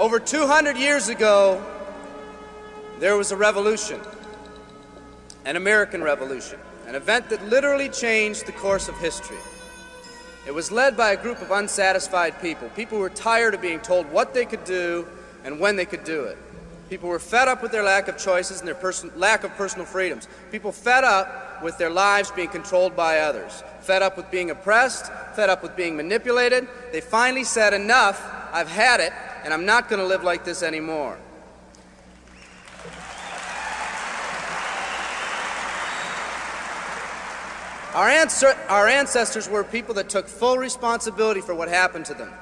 Over 200 years ago, there was a revolution, an American Revolution, an event that literally changed the course of history. It was led by a group of unsatisfied people. People who were tired of being told what they could do and when they could do it. People were fed up with their lack of choices and their lack of personal freedoms. People fed up with their lives being controlled by others. Fed up with being oppressed, fed up with being manipulated. They finally said, enough, I've had it, and I'm not going to live like this anymore. Our ancestors were people that took full responsibility for what happened to them.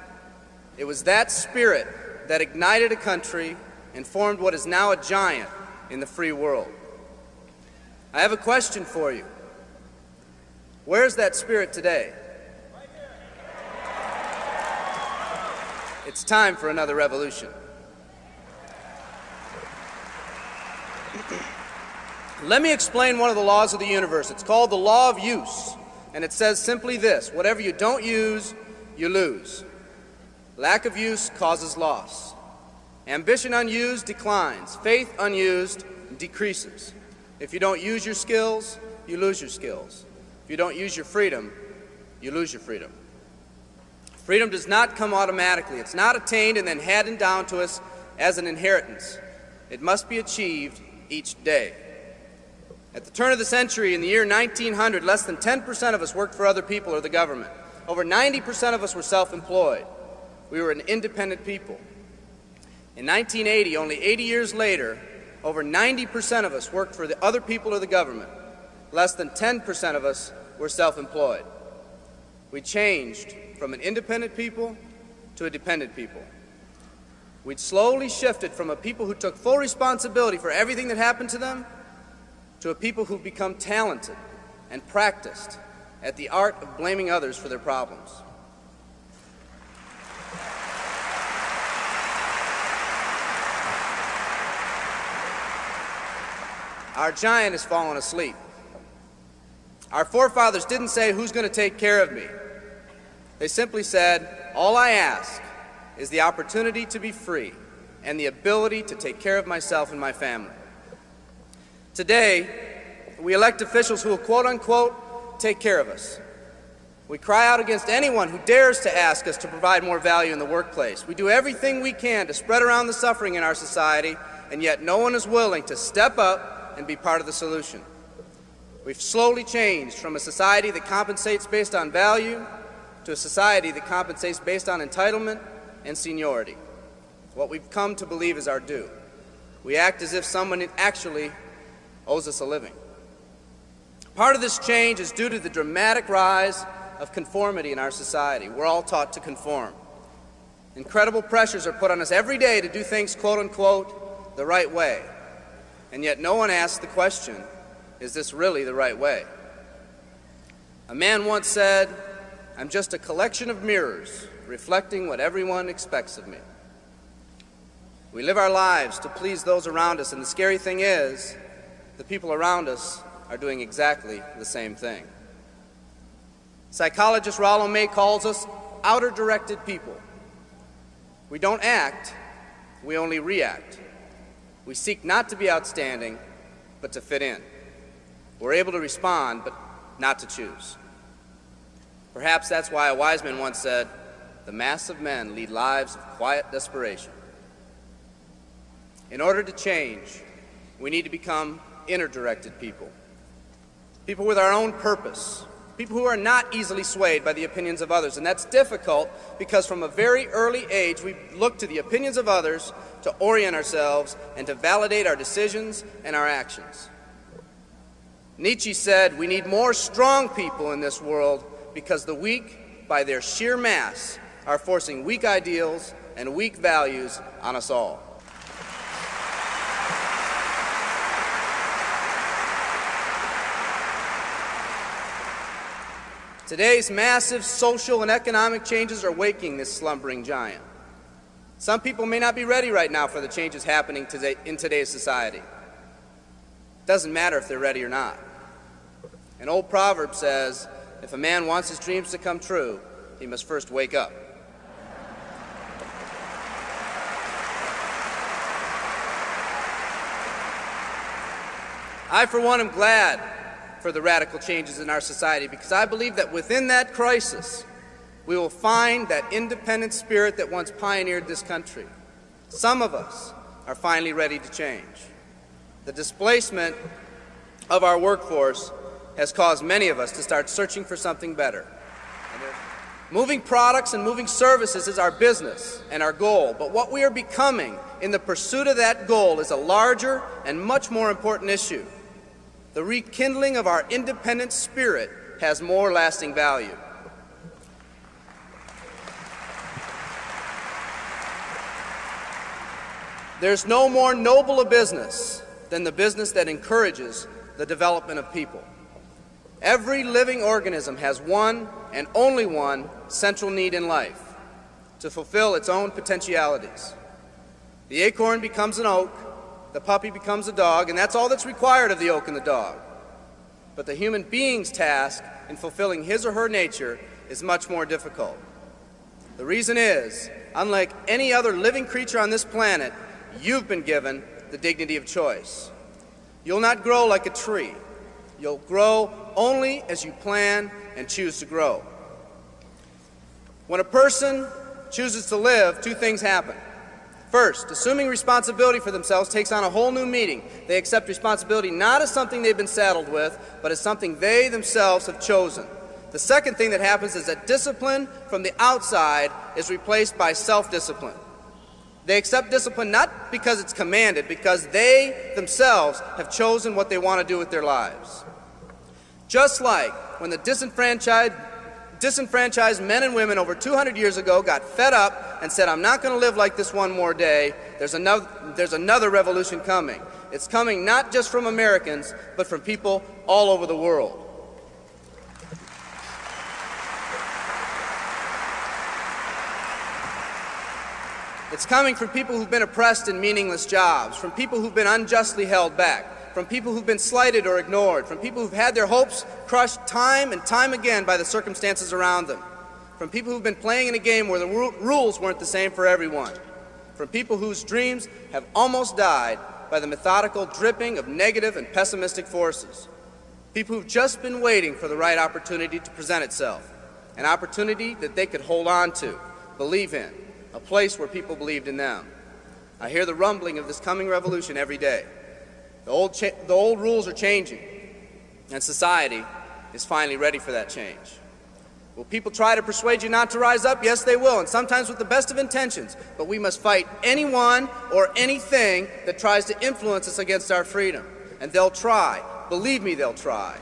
It was that spirit that ignited a country and formed what is now a giant in the free world. I have a question for you. Where's that spirit today? It's time for another revolution. Let me explain one of the laws of the universe. It's called the law of use, and it says simply this: whatever you don't use, you lose. Lack of use causes loss. Ambition unused declines. Faith unused decreases. If you don't use your skills, you lose your skills. If you don't use your freedom, you lose your freedom. Freedom does not come automatically. It's not attained and then handed down to us as an inheritance. It must be achieved each day. At the turn of the century, in the year 1900, less than 10% of us worked for other people or the government. Over 90% of us were self-employed. We were an independent people. In 1980, only 80 years later, over 90% of us worked for the other people or the government. Less than 10% of us were self-employed. We changed from an independent people to a dependent people. We'd slowly shifted from a people who took full responsibility for everything that happened to them to a people who've become talented and practiced at the art of blaming others for their problems. Our giant has fallen asleep. Our forefathers didn't say, who's going to take care of me? They simply said, all I ask is the opportunity to be free and the ability to take care of myself and my family. Today, we elect officials who will, quote unquote, take care of us. We cry out against anyone who dares to ask us to provide more value in the workplace. We do everything we can to spread around the suffering in our society, and yet no one is willing to step up and be part of the solution. We've slowly changed from a society that compensates based on value to a society that compensates based on entitlement and seniority. What we've come to believe is our due. We act as if someone actually owes us a living. Part of this change is due to the dramatic rise of conformity in our society. We're all taught to conform. Incredible pressures are put on us every day to do things, quote unquote, the right way. And yet no one asks the question, is this really the right way? A man once said, I'm just a collection of mirrors reflecting what everyone expects of me. We live our lives to please those around us, and the scary thing is, the people around us are doing exactly the same thing. Psychologist Rollo May calls us outer-directed people. We don't act, we only react. We seek not to be outstanding, but to fit in. We're able to respond, but not to choose. Perhaps that's why a wise man once said, the mass of men lead lives of quiet desperation. In order to change, we need to become inner-directed people. People with our own purpose. People who are not easily swayed by the opinions of others. And that's difficult because from a very early age we look to the opinions of others to orient ourselves and to validate our decisions and our actions. Nietzsche said, we need more strong people in this world because the weak, by their sheer mass, are forcing weak ideals and weak values on us all. Today's massive social and economic changes are waking this slumbering giant. Some people may not be ready right now for the changes happening today in today's society. It doesn't matter if they're ready or not. An old proverb says, if a man wants his dreams to come true, he must first wake up. I, for one, am glad for the radical changes in our society because I believe that within that crisis, we will find that independent spirit that once pioneered this country. Some of us are finally ready to change. The displacement of our workforce has caused many of us to start searching for something better. Moving products and moving services is our business and our goal, but what we are becoming in the pursuit of that goal is a larger and much more important issue. The rekindling of our independent spirit has more lasting value. There's no more noble a business than the business that encourages the development of people. Every living organism has one and only one central need in life: to fulfill its own potentialities. The acorn becomes an oak, the puppy becomes a dog, and that's all that's required of the oak and the dog. But the human being's task in fulfilling his or her nature is much more difficult. The reason is, unlike any other living creature on this planet, you've been given the dignity of choice. You'll not grow like a tree. You'll grow only as you plan and choose to grow. When a person chooses to live, two things happen. First, assuming responsibility for themselves takes on a whole new meaning. They accept responsibility not as something they've been saddled with, but as something they themselves have chosen. The second thing that happens is that discipline from the outside is replaced by self-discipline. They accept discipline not because it's commanded, because they themselves have chosen what they want to do with their lives. Just like when the disenfranchised men and women over 200 years ago got fed up and said, "I'm not going to live like this one more day," there's another revolution coming. It's coming not just from Americans, but from people all over the world. It's coming from people who've been oppressed in meaningless jobs, from people who've been unjustly held back, from people who've been slighted or ignored, from people who've had their hopes crushed time and time again by the circumstances around them, from people who've been playing in a game where the rules weren't the same for everyone, from people whose dreams have almost died by the methodical dripping of negative and pessimistic forces, people who've just been waiting for the right opportunity to present itself, an opportunity that they could hold on to, believe in, a place where people believed in them. I hear the rumbling of this coming revolution every day. The old rules are changing, and society is finally ready for that change. Will people try to persuade you not to rise up? Yes, they will, and sometimes with the best of intentions. But we must fight anyone or anything that tries to influence us against our freedom. And they'll try. Believe me, they'll try.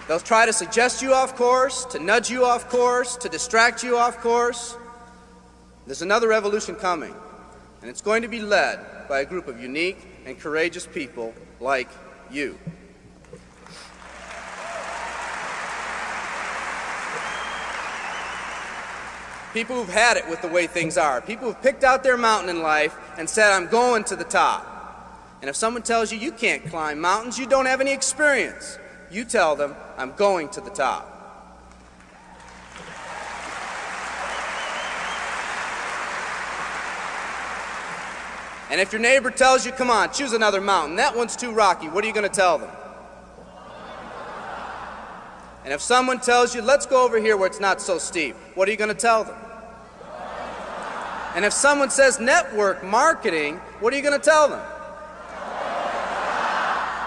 They'll try to suggest you off course, to nudge you off course, to distract you off course. There's another revolution coming, and it's going to be led by a group of unique and courageous people like you. People who've had it with the way things are. People who've picked out their mountain in life and said, "I'm going to the top." And if someone tells you you can't climb mountains, you don't have any experience. You tell them, "I'm going to the top." And if your neighbor tells you, "Come on, choose another mountain, that one's too rocky," what are you going to tell them? And if someone tells you, "Let's go over here where it's not so steep," what are you going to tell them? And if someone says network marketing, what are you going to tell them?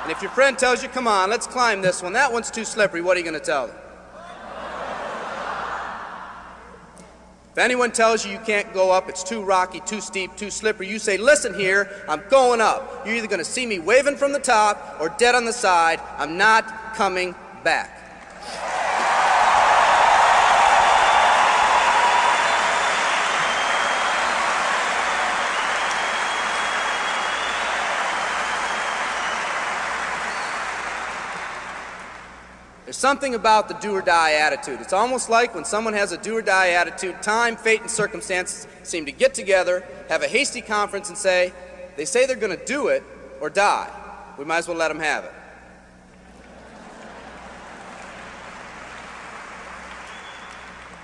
And if your friend tells you, "Come on, let's climb this one, that one's too slippery," what are you going to tell them? If anyone tells you you can't go up, it's too rocky, too steep, too slippery, you say, "Listen here, I'm going up. You're either going to see me waving from the top or dead on the side. I'm not coming back." There's something about the do-or-die attitude. It's almost like when someone has a do-or-die attitude, time, fate, and circumstances seem to get together, have a hasty conference, and say, they say they're going to do it or die. We might as well let them have it.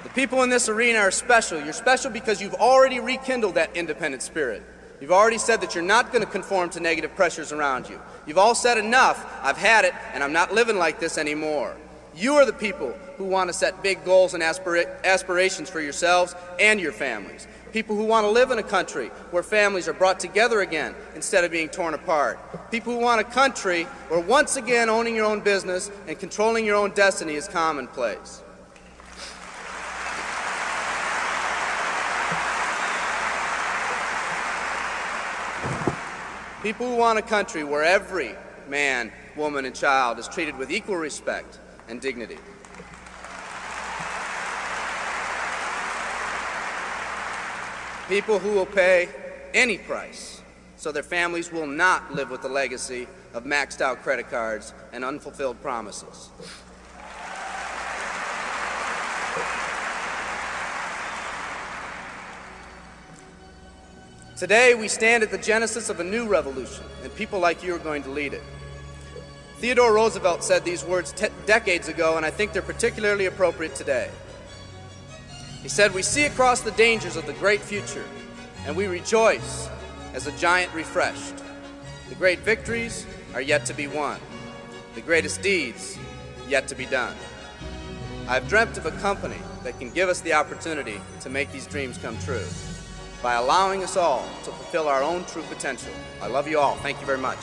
The people in this arena are special. You're special because you've already rekindled that independent spirit. You've already said that you're not going to conform to negative pressures around you. You've all said enough, I've had it, and I'm not living like this anymore. You are the people who want to set big goals and aspirations for yourselves and your families. People who want to live in a country where families are brought together again instead of being torn apart. People who want a country where once again owning your own business and controlling your own destiny is commonplace. People who want a country where every man, woman, and child is treated with equal respect and dignity. People who will pay any price so their families will not live with the legacy of maxed out credit cards and unfulfilled promises. Today, we stand at the genesis of a new revolution, and people like you are going to lead it. Theodore Roosevelt said these words decades ago, and I think they're particularly appropriate today. He said, "We see across the dangers of the great future, and we rejoice as a giant refreshed. The great victories are yet to be won, the greatest deeds yet to be done. I've dreamt of a company that can give us the opportunity to make these dreams come true by allowing us all to fulfill our own true potential. I love you all. Thank you very much."